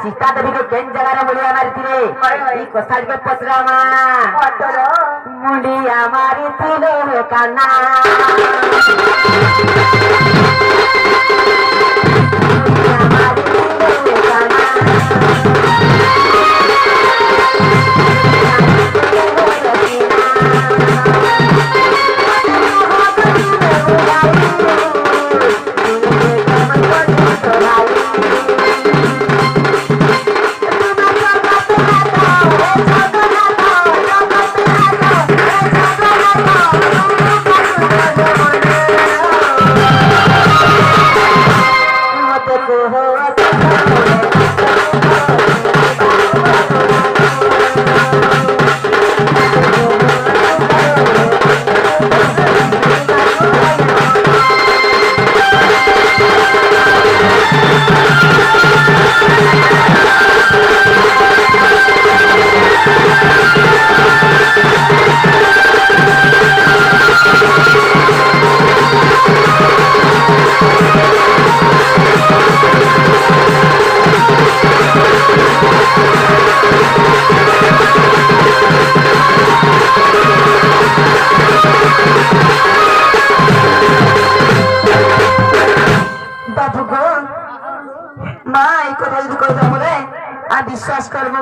सीता देवी के केन जगह मुड़िया मारी थी कथा के पचरामा मुड़िया मारी थी काना विश्वास करबो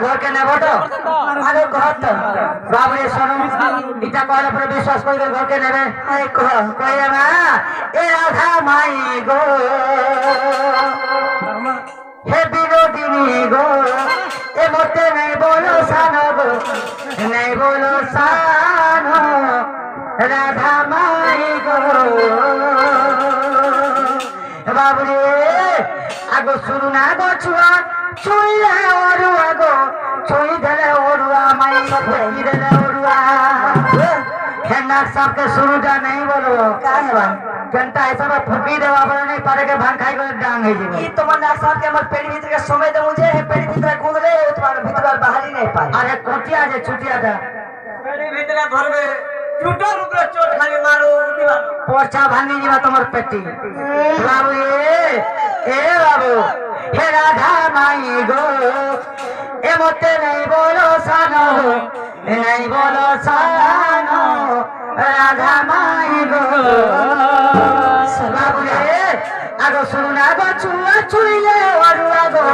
घर के नेबो तो आगे कहत बाबू ये सुनो इटा कहले पर विश्वास कर घर के नेबे ए कहे ना ए राधा माई गो हे विरोधिनी गो ए मोते नहीं बोलो सानो गो नहीं बोलो सानो राधा माई गो बाबू आगो सुनु ना गो छुआ छुईले ओरुआ गो छुई देले ओरुआ माई फकी देले ओरुआ हे नाक साहब के सुनु जा नहीं बोलो का है बा घंटा ऐसा में फकी देवा पर नहीं पारे के भांग खाई को डांग है जी ई तो मन नाक साहब के हमर पेट भीतर के समय दे मुझे है पेट भीतर कूद ले तुम्हारे भीतर बाहर ही नहीं पाए अरे कोटिया जे छुटिया था पेट भीतर घर में छुटो रुद्र चोट खाली मारो दीवा पोछा भांगी जीवा तुम्हार पेटी बाबू ए बाबू हे राधा माई गो ए मोते नहीं बोलो सानो नहीं बोलो सानो राधा माई गो बाबू आगो सुना गो छुआ छुईले ओरुआ गो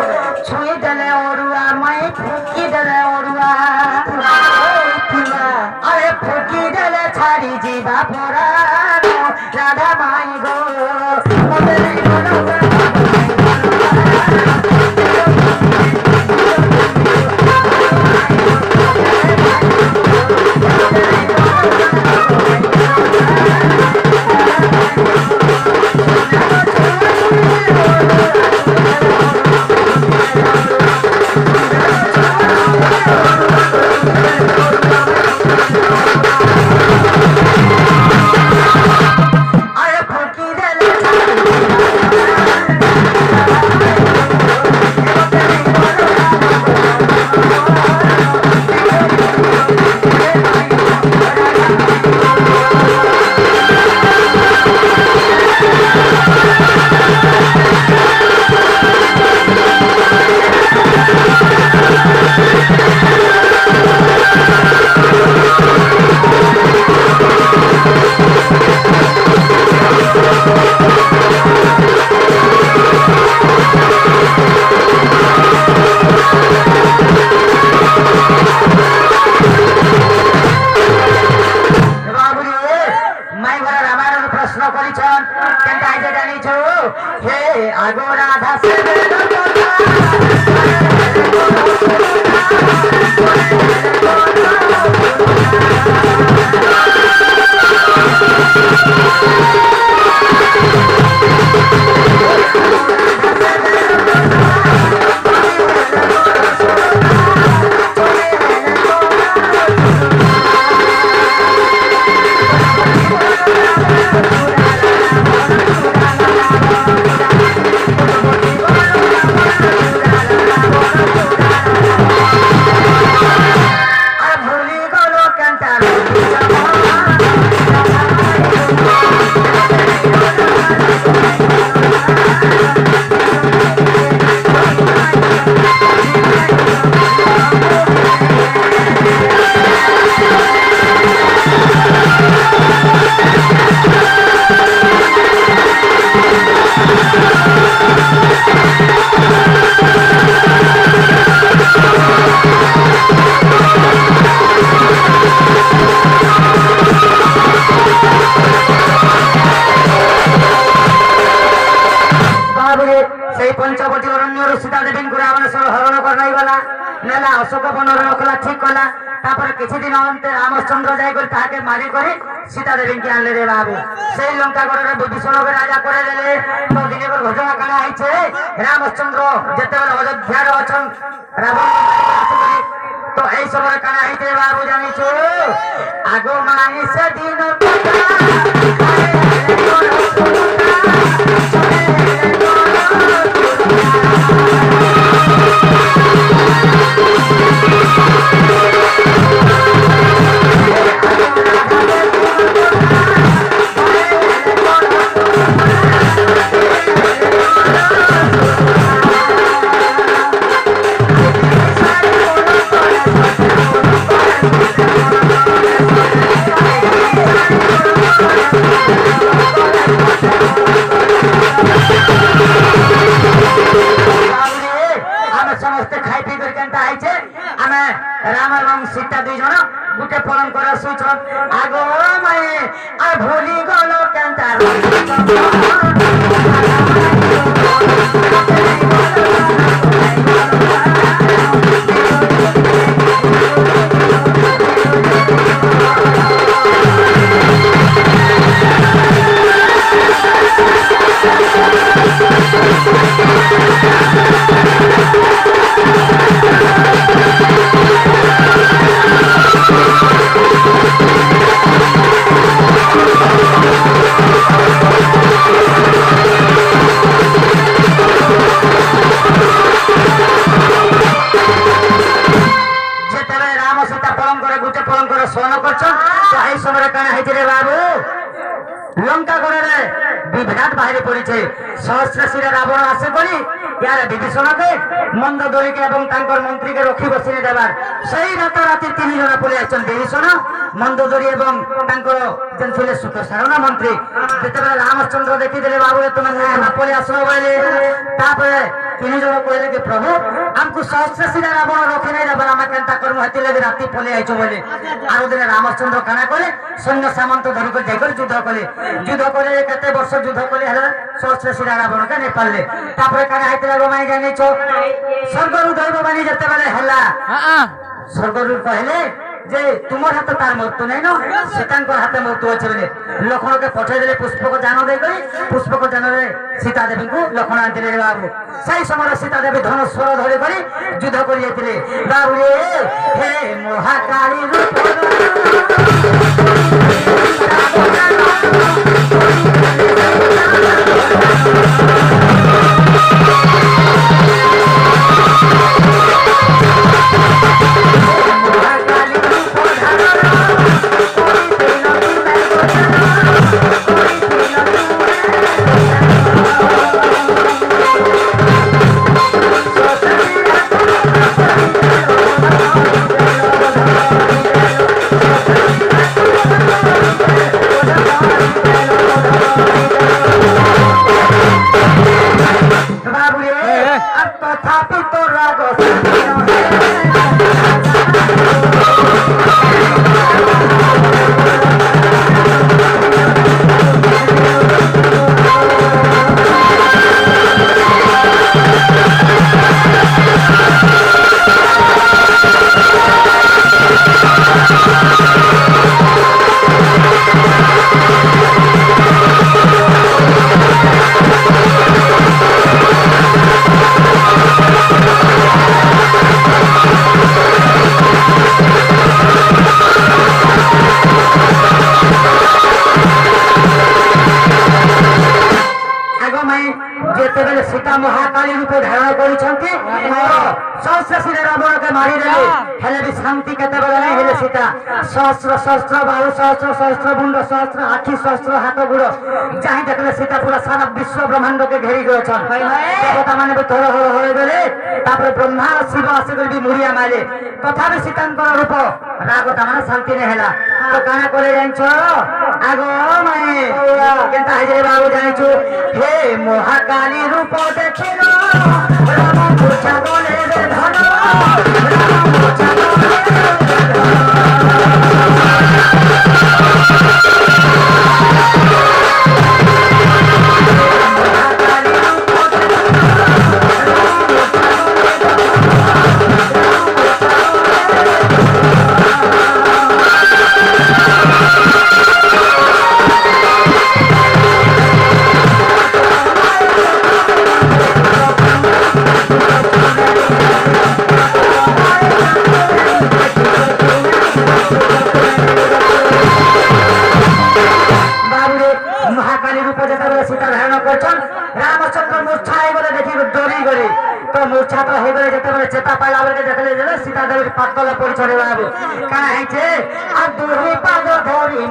छुई देले ओरुआ माई फुकी देले ओरुआ अरे फुकी देले छाड़ी जीवा पोरा राधा माई गो मोते नहीं बोलो I କରିଛନ୍ କେନ୍ତା ହେଇଛେ ଜାଣିଛୁ ହେ ଆଗୋ ରାଧା ସେ अशोक बनर रखला ठीक कला किसी दिन अंत रामचंद्र जाकर मारी कर सीता देवी के आनले रे बाबू से लंकागढ़ विभीषण के राजा करे देले तो दिन घटना काना आइछे रामचंद्र जते अयोध्या रे अछन रावण तो एई समय काना आइते बाबू जानि छु आगो मानी से दिन राम एवं सीता दुई जन गुटे पलंक सुच आगो माए आ भूली गलो केंता विभ्राट बाहरी पड़ी सहस्र शिरा रावण आसे करी यार विभीषण के मंद दरी के मंत्री के रखी बसी देवार सही रात राति 3 जन पलि आछन विभीषण मंद दरी एवं सुत सारण मंत्री जिते रामचंद्र देखीदे बाबू तुम पलि आस बोले 3 जन कहले कि प्रभु आमको सहस्र शिरा रावण रखी नहीं देवार आम केन्ता कर्म हेती लगे राति पलि आइछ बोले आउ दिन रामचंद्र काना कले सैन्य सामंत धरिक जाकर युद्ध कले केते वर्ष युद्ध कले सहस्र शिरा रावण के नहीं पारे काना हेतला रोमाई जानी छो स्वर्गरु दैववाणी जते बेले हला स्वर्गरु कहले जे तुमर हाथ तार मृत्यु नहीं न सीतांकर हाथ मृत्यु अच्छे बोले लखन के पठे देले पुष्पक जान दे पुष्पक जान सीता देवी को लखन आनते बाबू सही समय सीता देवी धनुस्वर धरी कर युद्ध कर बाबू रे हे महाकाली सहस्र सिरे रावण के मारी देले हेले भी शांति केते बेले नहीं हेले सीता सहस्र सहस्र बाहु सहस्र सहस्र मुंड सहस्र आखि सहस्र हाथ गुड़ जहाँ देखले सीता पूरा सारा विश्व ब्रह्मांड के घेरी गए छन देवता माने भी थोड़ा हो गले तापर ब्रह्मा और शिव आसे भी मुड़िया मारे तथापि सीतांकर रूप रागता माने शांति नहीं हेला तो काना करे जानिछो आगो माने केनता हे बाबू जानिछु हे महाकाली रूप देखिलो राम मूर्छा बोले रे धन राम मूर्छा बोले मूर्छा तो हे गले जते चेता पाइला बेले देखले जे सीता देवी पातले पड़ी छड़े बाबू का है छे आ दुही पाद धरी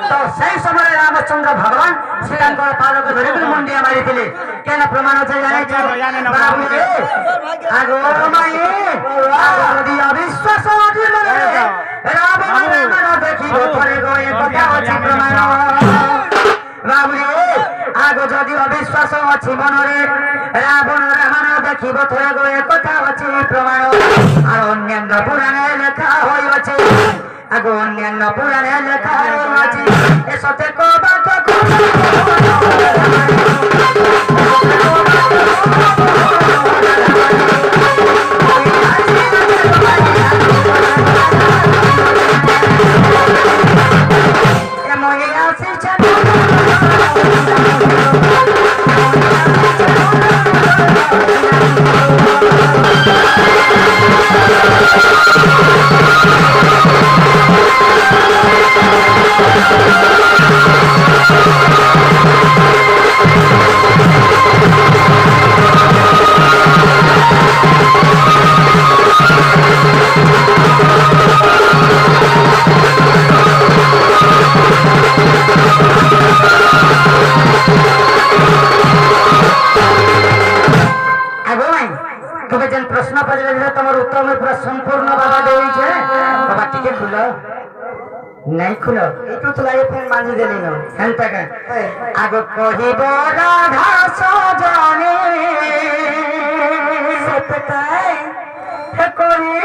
तो सही समय रामचंद्र भगवान सीतांकर पालक धरी मुंडिया मारी थिले केना प्रमाण छै जाने बाबू रे आगो माई आगो यदि अविश्वास अछि मने रावण राम देखि थरे गए कथा अछि प्रमाण बाबू रे आगो यदि अविश्वास अछि मनरे रावण राम देखि थरे गए कथा अछि प्रमाण और अन्य पुराणे लेखा होई अछि आगो अन्य पुराणे लेखा होई अछि ए सते को बात को प्रश्न पड़े तुम उत्तर में पूरा संपूर्ण बाबा दे बाबा टिके खुल नहीं खुल तो लगे फिर मांझी देली न हेंता का आगो कहिब राधा सजनी सतकाय हे कोई